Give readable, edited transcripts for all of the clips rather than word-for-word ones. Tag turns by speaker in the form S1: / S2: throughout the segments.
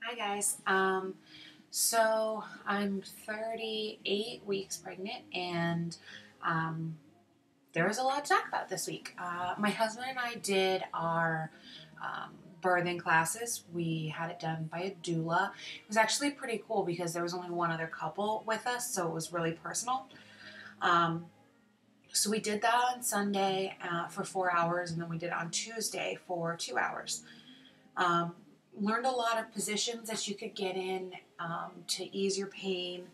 S1: Hi guys. So I'm 38 weeks pregnant, and um, there was a lot to talk about this week. My husband and I did our birthing classes. We had it done by a doula. It was actually pretty cool because there was only one other couple with us, so it was really personal. Um, so we did that on Sunday for 4 hours, and then we did it on Tuesday for 2 hours. Um, Learned a lot of positions that you could get in to ease your pain,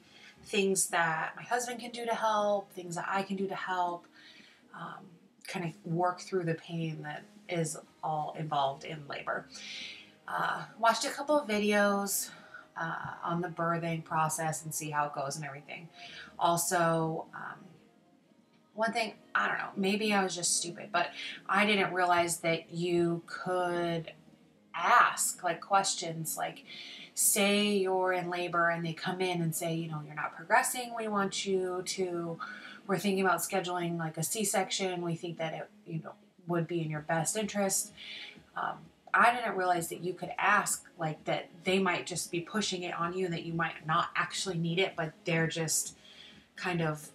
S1: things that my husband can do to help, things that I can do to help, kind of work through the pain that is all involved in labor. Watched a couple of videos on the birthing process and see how it goes and everything. Also, one thing, I don't know, maybe I was just stupid, but I didn't realize that you could ask like questions, like say you're in labor and they come in and say, you're not progressing, we're thinking about scheduling like a C-section, we think that it would be in your best interest. I didn't realize that you could ask like that. They might just be pushing it on you and that you might not actually need it, but they're just kind of,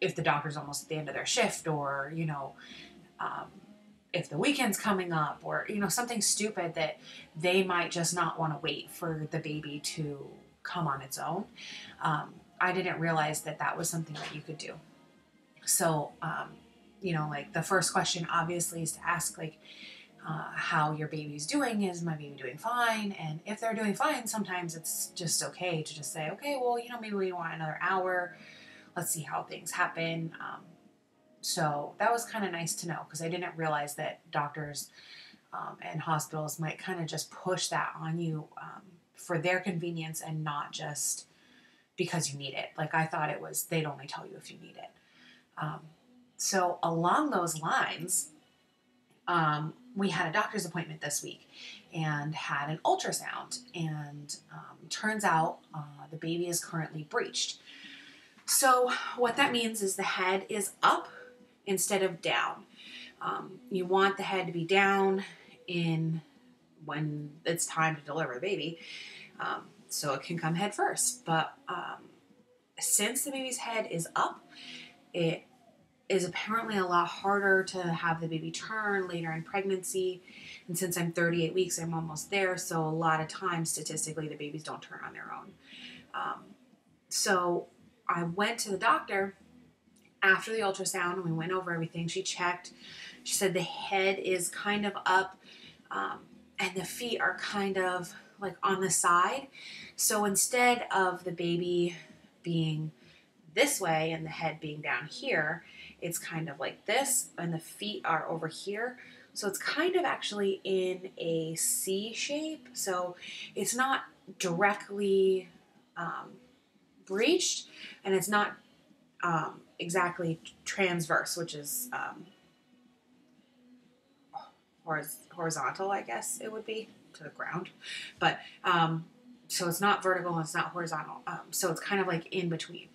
S1: if the doctor's almost at the end of their shift, or if the weekend's coming up, or something stupid, that they might just not want to wait for the baby to come on its own. I didn't realize that that was something that you could do. So like the first question obviously is to ask like how your baby's doing. Is my baby doing fine? And if they're doing fine, sometimes it's just okay to just say, okay, well, maybe we want another hour, let's see how things happen. So that was kind of nice to know, because I didn't realize that doctors and hospitals might kind of just push that on you for their convenience and not just because you need it. Like I thought it was, they'd only tell you if you need it. So along those lines, we had a doctor's appointment this week and had an ultrasound, and turns out the baby is currently breached. So what that means is the head is up instead of down. You want the head to be down when it's time to deliver the baby, so it can come head first. But since the baby's head is up, it is apparently a lot harder to have the baby turn later in pregnancy. And since I'm 38 weeks, I'm almost there. So a lot of times, statistically, the babies don't turn on their own. So I went to the doctor after the ultrasound, and we went over everything. She checked. She said the head is kind of up, and the feet are kind of like on the side. So instead of the baby being this way and the head being down here, it's kind of like this, and the feet are over here. So it's kind of actually in a C shape. So it's not directly breached, and it's not exactly transverse, which is horizontal, I guess it would be, to the ground. But so it's not vertical and it's not horizontal. So it's kind of like in between.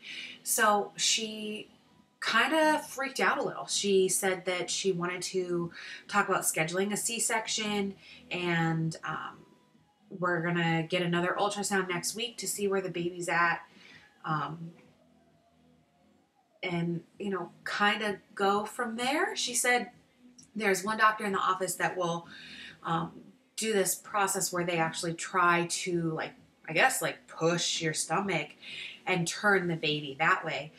S1: So she kind of freaked out a little. She said that she wanted to talk about scheduling a C-section, and we're going to get another ultrasound next week to see where the baby's at. And, kind of go from there. She said there's one doctor in the office that will do this process where they actually try to, push your stomach and turn the baby that way.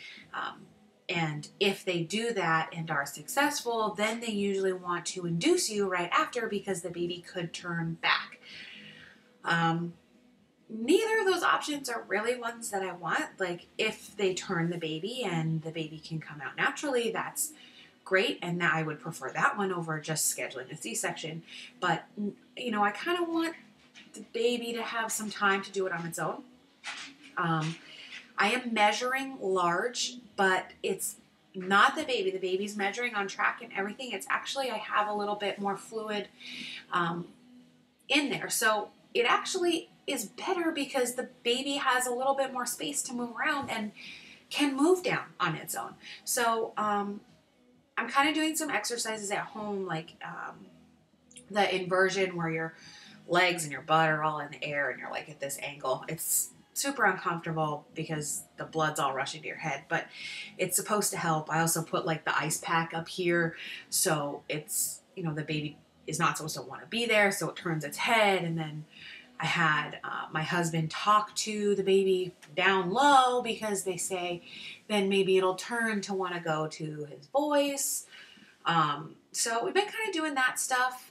S1: And if they do that and are successful, then they usually want to induce you right after, because the baby could turn back. Neither of those options are really ones that I want. Like, if they turn the baby and the baby can come out naturally, that's great. And I would prefer that one over just scheduling a C-section. But, I kind of want the baby to have some time to do it on its own. I am measuring large, but it's not the baby. The baby's measuring on track and everything. It's actually, I have a little bit more fluid in there. So it actually is better because the baby has a little bit more space to move around and can move down on its own. So I'm kind of doing some exercises at home, like the inversion, where you're legs and your butt are all in the air and you're like at this angle. It's super uncomfortable because the blood's all rushing to your head, but it's supposed to help. I also put like the ice pack up here, so it's, you know, the baby is not supposed to want to be there, so it turns its head. And then I had my husband talk to the baby down low because they say then maybe it'll turn to want to go to his voice. So we've been kind of doing that stuff.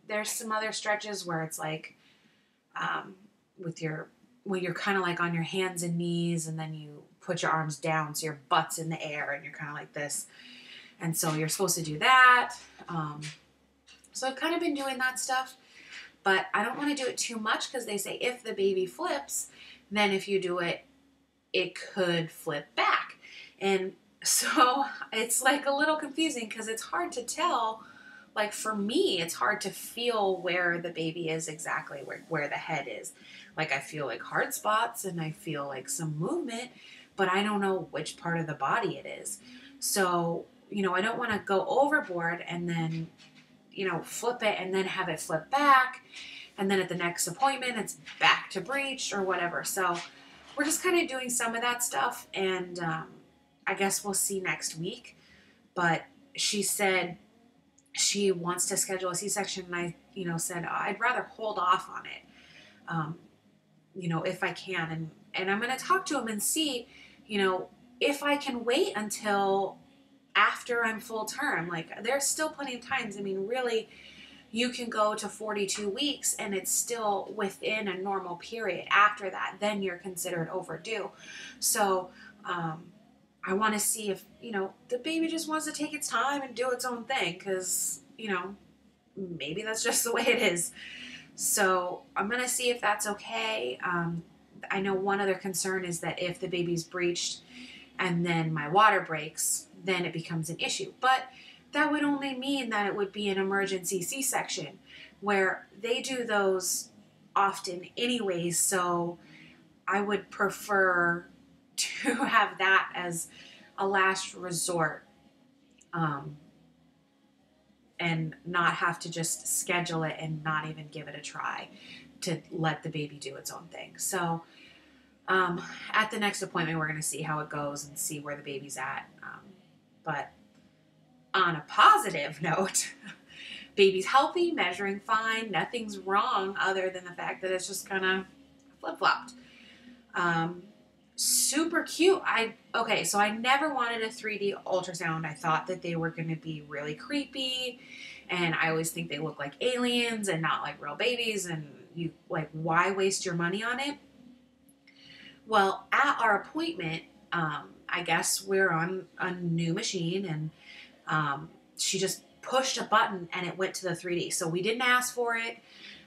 S1: There's some other stretches where it's like when you're kind of like on your hands and knees, and then you put your arms down so your butt's in the air and you're kind of like this. And so you're supposed to do that. So I've kind of been doing that stuff, but I don't want to do it too much because they say if the baby flips, then if you do it, it could flip back. And so it's like a little confusing because it's hard to tell. Like for me, it's hard to feel where the baby is exactly, where the head is. Like I feel like hard spots and I feel like some movement, but I don't know which part of the body it is. So, you know, I don't want to go overboard and then, you know, flip it and then have it flip back. And then at the next appointment, it's back to breech or whatever. So we're just kind of doing some of that stuff. And I guess we'll see next week. But she said she wants to schedule a C-section. And I, you know, said, I'd rather hold off on it, you know, if I can. And I'm going to talk to him and see, you know, if I can wait until after I'm full term. Like there's still plenty of times. I mean, really, you can go to 42 weeks and it's still within a normal period. After that, then you're considered overdue. So, I want to see if, you know, the baby just wants to take its time and do its own thing because, you know, maybe that's just the way it is. So I'm going to see if that's okay. I know one other concern is that if the baby's breached and then my water breaks, then it becomes an issue. But that would only mean that it would be an emergency C-section where they do those often anyways. So I would prefer to have that as a last resort, and not have to just schedule it and not even give it a try to let the baby do its own thing. So at the next appointment, we're going to see how it goes and see where the baby's at. But on a positive note, baby's healthy, measuring fine, nothing's wrong other than the fact that it's just kind of flip-flopped. Super cute. So I never wanted a 3D ultrasound. I thought that they were going to be really creepy, and I always think they look like aliens and not like real babies, and you like, why waste your money on it? Well, at our appointment, I guess we're on a new machine, and she just pushed a button and it went to the 3D. So we didn't ask for it.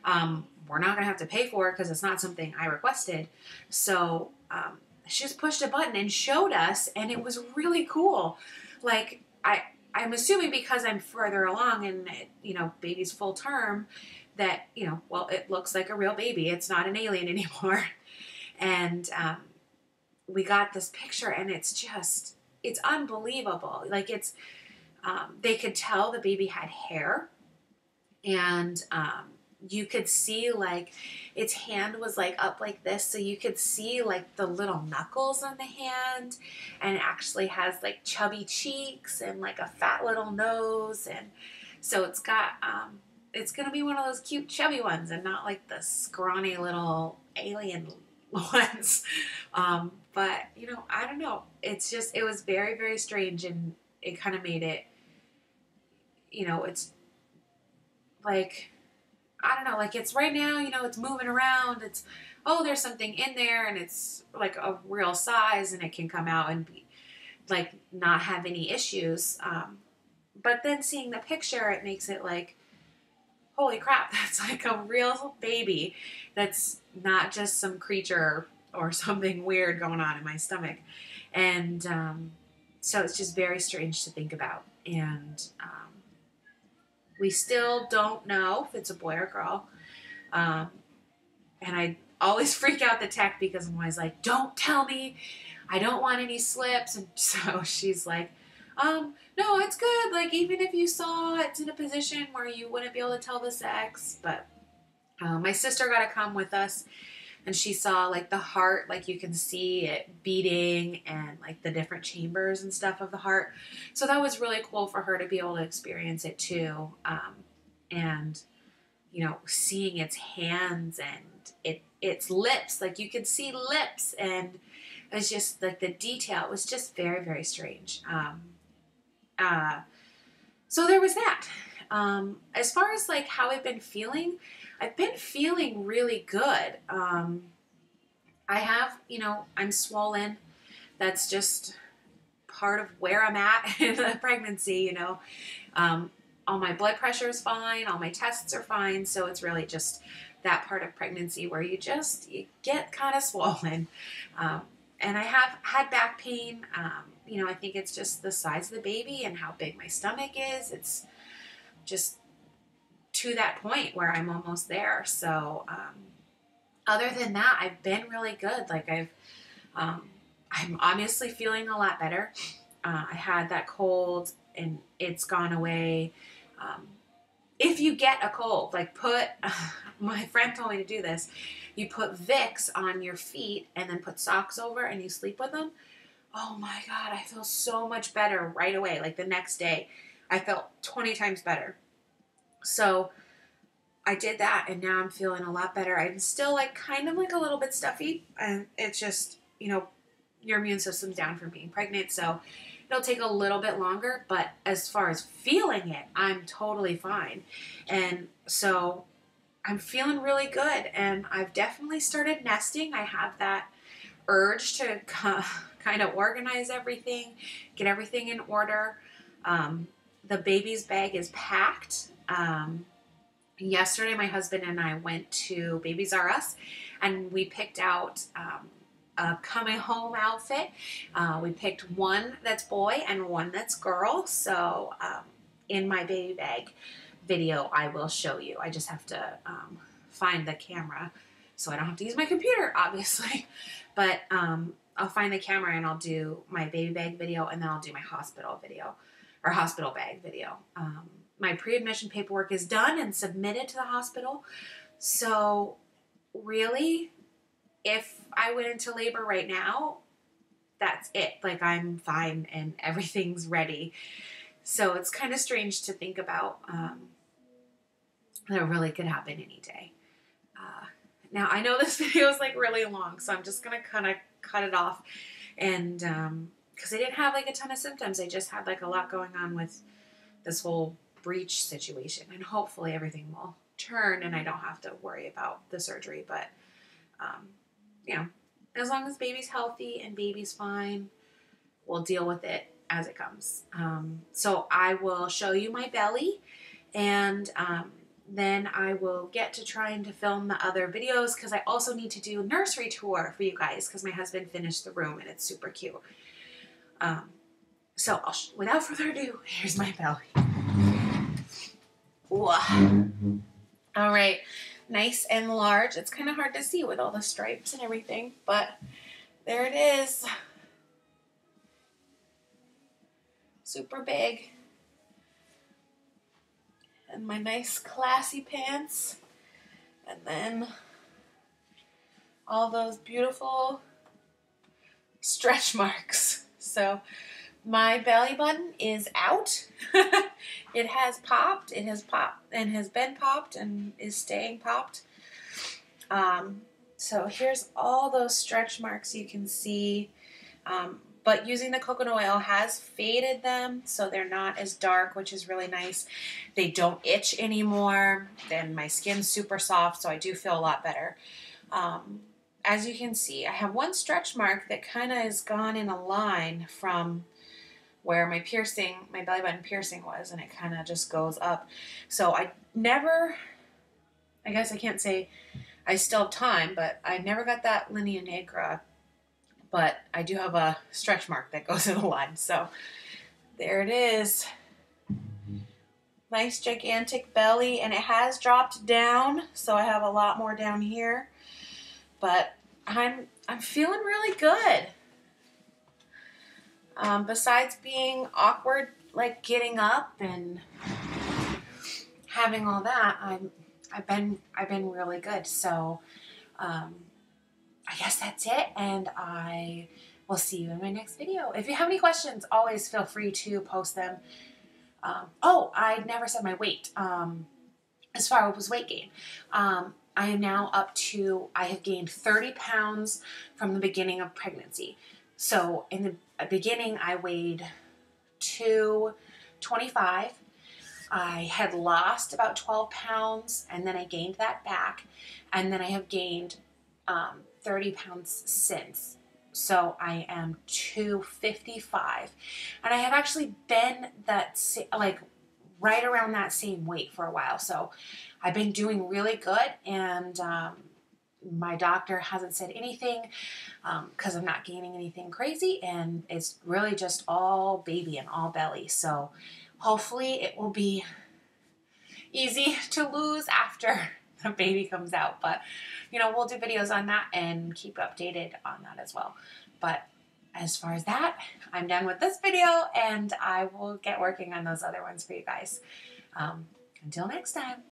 S1: We're not going to have to pay for it because it's not something I requested. So she just pushed a button and showed us, and it was really cool. Like, I'm assuming because I'm further along and, you know, baby's full term, that, you know, well, it looks like a real baby. It's not an alien anymore. And we got this picture, and it's unbelievable. Like, it's, they could tell the baby had hair, and you could see like its hand was like up like this, so you could see like the little knuckles on the hand, and it actually has like chubby cheeks and like a fat little nose, and so it's got it's gonna be one of those cute chubby ones and not like the scrawny little alien ones. But you know, I don't know, it's just, it was very, very strange, and it kind of made it, you know, it's like, I don't know, like it's right now, you know, it's moving around. It's, oh, there's something in there, and it's like a real size, and it can come out and be like not have any issues. But then seeing the picture, it makes it like, holy crap, that's like a real baby. That's not just some creature or something weird going on in my stomach. And so it's just very strange to think about. And we still don't know if it's a boy or girl. And I always freak out the tech because I'm always like, don't tell me. I don't want any slips. And so she's like, no, it's good. Like, even if you saw it's in a position where you wouldn't be able to tell the sex. But My sister got to come with us, and she saw like the heart, like you can see it beating and like the different chambers and stuff of the heart. So that was really cool for her to be able to experience it too. And you know, seeing its hands and its lips, like you could see lips, and it's just like the detail was just very, very strange. So there was that. As far as like how I've been feeling really good. I have, you know, I'm swollen. That's just part of where I'm at in the pregnancy, you know. All my blood pressure is fine. All my tests are fine. So it's really just that part of pregnancy where you get kind of swollen. And I have had back pain. You know, I think it's just the size of the baby and how big my stomach is. It's just to that point where I'm almost there. So, other than that, I've been really good. Like I'm obviously feeling a lot better. I had that cold and it's gone away. If you get a cold, like my friend told me to do this. You put Vicks on your feet and then put socks over and you sleep with them. Oh my God, I feel so much better right away. Like the next day, I felt 20 times better. So I did that and now I'm feeling a lot better. I'm still like kind of like a little bit stuffy, and it's just, you know, your immune system's down from being pregnant. So it'll take a little bit longer, but as far as feeling it, I'm totally fine. And so I'm feeling really good, and I've definitely started nesting. I have that urge to kind of organize everything, get everything in order. The baby's bag is packed. Yesterday, my husband and I went to Babies R Us, and we picked out a coming home outfit. We picked one that's boy and one that's girl. So in my baby bag video, I will show you. I just have to find the camera, so I don't have to use my computer, obviously. But I'll find the camera and I'll do my baby bag video, and then I'll do my hospital video or hospital bag video. My pre-admission paperwork is done and submitted to the hospital. So really, if I went into labor right now, that's it. Like I'm fine and everything's ready. So it's kind of strange to think about that really could happen any day. Now I know this video is like really long, so I'm just going to kind of cut it off. And because I didn't have like a ton of symptoms. I just had like a lot going on with this whole breech situation, and hopefully everything will turn and I don't have to worry about the surgery. But you know, as long as baby's healthy and baby's fine, we'll deal with it as it comes. So I will show you my belly, and then I will get to trying to film the other videos, because I also need to do a nursery tour for you guys, because my husband finished the room and it's super cute. So without further ado, here's my belly. All right, nice and large. It's kind of hard to see with all the stripes and everything, but there it is. Super big. And my nice classy pants. And then all those beautiful stretch marks. So my belly button is out. It has popped. It has popped and has been popped and is staying popped. So here's all those stretch marks you can see. But using the coconut oil has faded them, so they're not as dark, which is really nice. They don't itch anymore. Then my skin's super soft, so I do feel a lot better. As you can see, I have one stretch mark that kind of has gone in a line from where my belly button piercing was, and it kind of just goes up. So I guess I can't say I still have time, but I never got that linea nigra, but I do have a stretch mark that goes in the line. So there it is. Nice gigantic belly, and it has dropped down, so I have a lot more down here, but I'm feeling really good. Besides being awkward, like getting up and having all that, I've been really good. So I guess that's it, and I will see you in my next video. If you have any questions, always feel free to post them. Oh, I never said my weight. As far as weight gain, I am now up to, I have gained 30 pounds from the beginning of pregnancy. So in the beginning, I weighed 225. I had lost about 12 pounds, and then I gained that back, and then I have gained 30 pounds since. So I am 255, and I have actually been that, like, right around that same weight for a while. So I've been doing really good, and my doctor hasn't said anything because I'm not gaining anything crazy, and it's really just all baby and all belly. So hopefully it will be easy to lose after the baby comes out. But, you know, we'll do videos on that and keep updated on that as well. But as far as that, I'm done with this video, and I will get working on those other ones for you guys. Until next time.